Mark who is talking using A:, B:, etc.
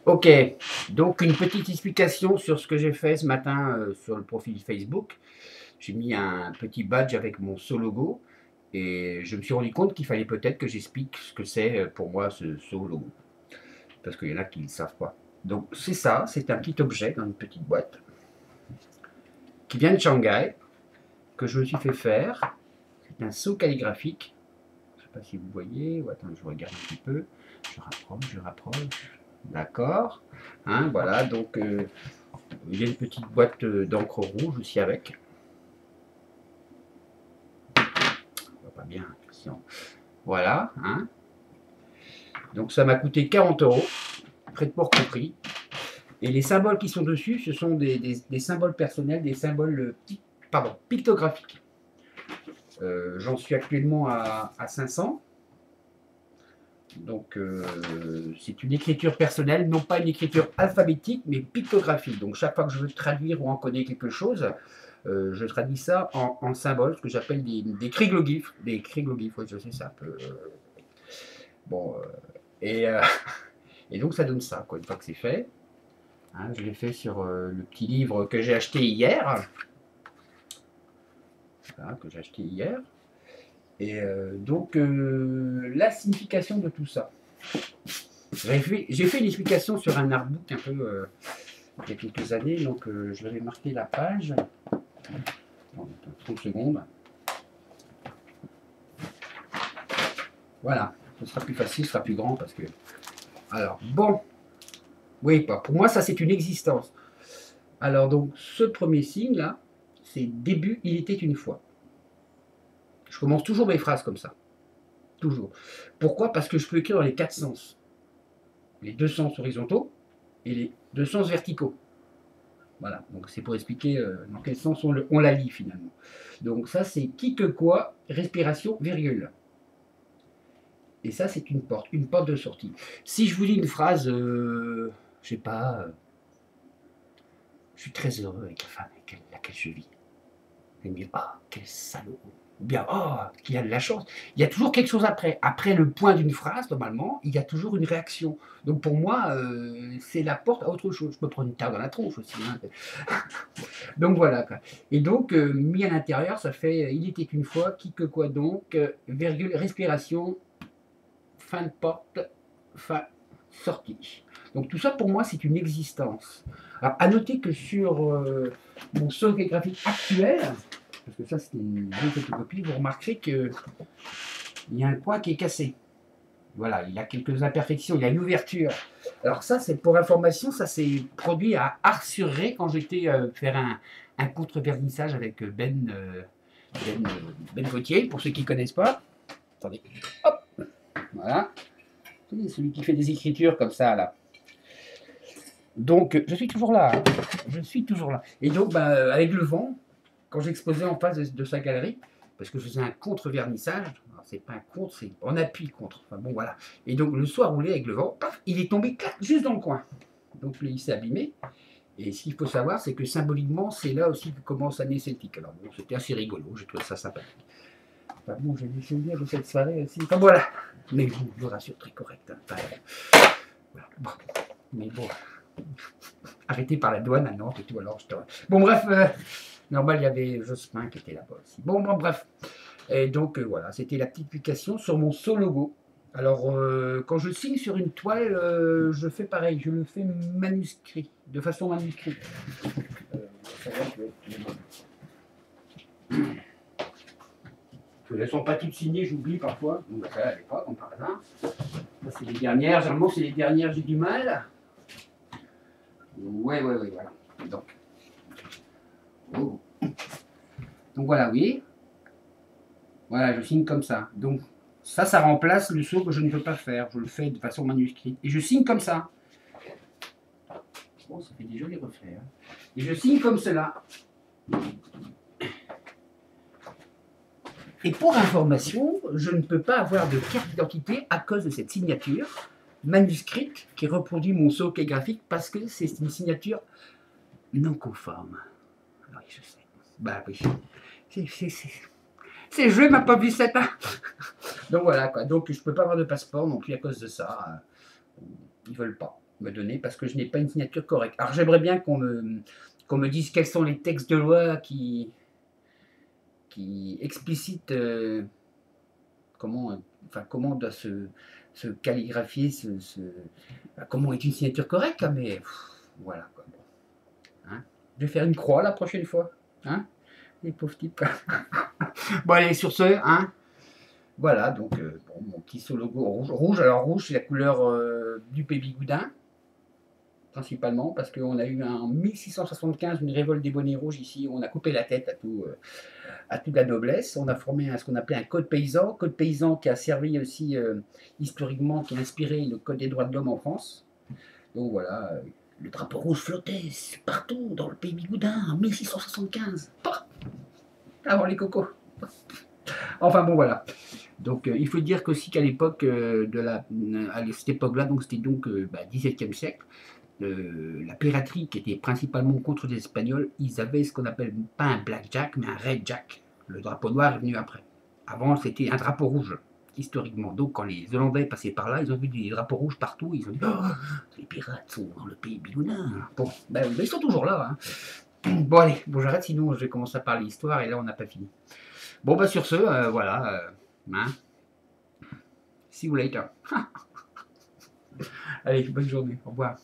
A: Ok, donc une petite explication sur ce que j'ai fait ce matin sur le profil Facebook. J'ai mis un petit badge avec mon logo et je me suis rendu compte qu'il fallait peut-être que j'explique ce que c'est pour moi ce logo. Parce qu'il y en a qui ne le savent pas. Donc c'est ça, c'est un petit objet dans une petite boîte qui vient de Shanghai, que je me suis fait faire. C'est un seau calligraphique. Je ne sais pas si vous voyez. Ou attends, je regarde un petit peu. Je rapproche. D'accord. Hein, voilà, donc il y a une petite boîte d'encre rouge aussi avec. On voit pas bien, Christian. Voilà. Hein. Donc ça m'a coûté 40 €, près de port compris. Et les symboles qui sont dessus, ce sont des symboles personnels, des symboles pictographiques. J'en suis actuellement à 500. Donc c'est une écriture personnelle, non pas une écriture alphabétique, mais pictographique. Donc chaque fois que je veux traduire ou encoder quelque chose, je traduis ça en symboles, ce que j'appelle des crygoglyphes. Des crygoglyphes, oui, je sais, c'est un peu... bon, et, et donc ça donne ça, quoi, une fois que c'est fait. Hein, je l'ai fait sur le petit livre que j'ai acheté hier. Voilà, que j'ai acheté hier. Et donc, la signification de tout ça. J'ai fait une explication sur un artbook un peu il y a quelques années, donc je vais marquer la page. Bon, 30 secondes. Voilà, ce sera plus facile, ce sera plus grand parce que. Alors, bon. Oui, pour moi, ça c'est une existence. Alors, donc, ce premier signe là, c'est début, il était une fois. Je commence toujours mes phrases comme ça. Toujours. Pourquoi? Parce que je peux écrire dans les 4 sens. Les 2 sens horizontaux et les 2 sens verticaux. Voilà, donc c'est pour expliquer dans quel sens on la lit finalement. Donc ça c'est qui que quoi, respiration, virgule. Et ça c'est une porte de sortie. Si je vous dis une phrase, je sais pas, je suis très heureux avec la femme avec laquelle je vis. Vous allez me dire, ah, quel salaud. Ou bien, oh, qui a de la chance. Il y a toujours quelque chose après. Après le point d'une phrase, normalement, il y a toujours une réaction. Donc pour moi, c'est la porte à autre chose. Je peux prendre une tarte dans la tronche aussi. Hein. Donc voilà. Quoi. Et donc, mis à l'intérieur, ça fait il était une fois, qui que quoi donc, virgule, respiration, fin de porte, fin, sortie. Donc tout ça, pour moi, c'est une existence. Alors, à noter que sur mon socle graphique actuel, parce que ça c'est une bonne photocopie, vous remarquerez qu'il y a un coin qui est cassé. Voilà, il y a quelques imperfections, il y a une ouverture. Alors ça, c'est pour information, ça s'est produit à Ars-sur-Ré quand j'étais faire un contre-vernissage avec Ben Gauthier, pour ceux qui ne connaissent pas. Attendez, hop, voilà. Celui qui fait des écritures comme ça, là. Donc, je suis toujours là. Hein. Je suis toujours là. Et donc, bah, avec le vent, quand j'exposais en face de sa galerie, parce que je faisais un contre-vernissage, c'est pas un contre, c'est en appui contre. Enfin bon, voilà. Et donc, le soir roulé avec le vent, paf, il est tombé clac, juste dans le coin. Donc, il s'est abîmé. Et ce qu'il faut savoir, c'est que symboliquement, c'est là aussi que commence l'année celtique. Alors, bon, c'était assez rigolo, j'ai trouvé ça sympathique. Enfin bon, j'ai des souvenirs de cette soirée aussi. Enfin voilà. Mais bon, je vous rassure, très correct. Hein. Enfin, voilà. Bon. Mais bon, arrêté par la douane à Nantes et tout, alors je te... Bon, bref, normal, il y avait Jospin qui était là-bas aussi. Bon, bref. Et donc, voilà, c'était la petite publication sur mon logo. Alors, quand je signe sur une toile, je fais pareil, je le fais manuscrit, de façon manuscrite. Elles ne sont pas toutes signées, j'oublie parfois. Donc, ça, elle n'est pas, comme par hasard. Ça, c'est les dernières. Généralement, c'est les dernières, j'ai du mal. Ouais, voilà. Donc, oh. Donc voilà, oui. Voilà, je signe comme ça. Donc, ça remplace le saut que je ne peux pas faire. Je le fais de façon manuscrite. Et je signe comme ça. Bon, ça fait des jolis reflets. Hein. Et je signe comme cela. Et pour information, je ne peux pas avoir de carte d'identité à cause de cette signature manuscrite qui reproduit mon socle graphique parce que c'est une signature non conforme. Oui, je sais. Bah oui. C'est joué ma publicité. Donc voilà quoi. Donc je peux pas avoir de passeport non plus à cause de ça. Ils veulent pas. me donner parce que je n'ai pas une signature correcte. Alors j'aimerais bien qu'on me dise quels sont les textes de loi qui explicitent comment doit se calligraphier, comment est une signature correcte, là, mais voilà. Quoi. Hein, je vais faire une croix la prochaine fois. Hein, les pauvres types. Bon allez, sur ce, hein, voilà, donc bon, mon petit logo rouge. Rouge, alors rouge, c'est la couleur du Pays-Bigoudin, principalement, parce qu'on a eu en 1675 une révolte des bonnets rouges ici, où on a coupé la tête à toute la noblesse. On a formé ce qu'on appelait un code paysan qui a servi aussi historiquement, qui a inspiré le code des droits de l'homme en France. Donc voilà, le drapeau rouge flottait partout dans le Pays-Bigoudin en 1675. Avant les cocos. Enfin bon voilà. Donc il faut dire qu'aussi qu'à l'époque à cette époque-là, donc c'était donc XVIIe siècle, la piraterie qui était principalement contre les Espagnols, ils avaient ce qu'on appelle pas un blackjack mais un redjack. Le drapeau noir est venu après. Avant c'était un drapeau rouge historiquement. Donc quand les Hollandais passaient par là, ils ont vu des drapeaux rouges partout, ils ont dit oh, les pirates sont dans le pays bigoudin. Bon, ben, ils sont toujours là. Hein. Bon allez, bon j'arrête sinon je vais commencer à parler histoire et là on n'a pas fini. Bon bah sur ce, voilà. Hein. See you later. Allez, bonne journée. Au revoir.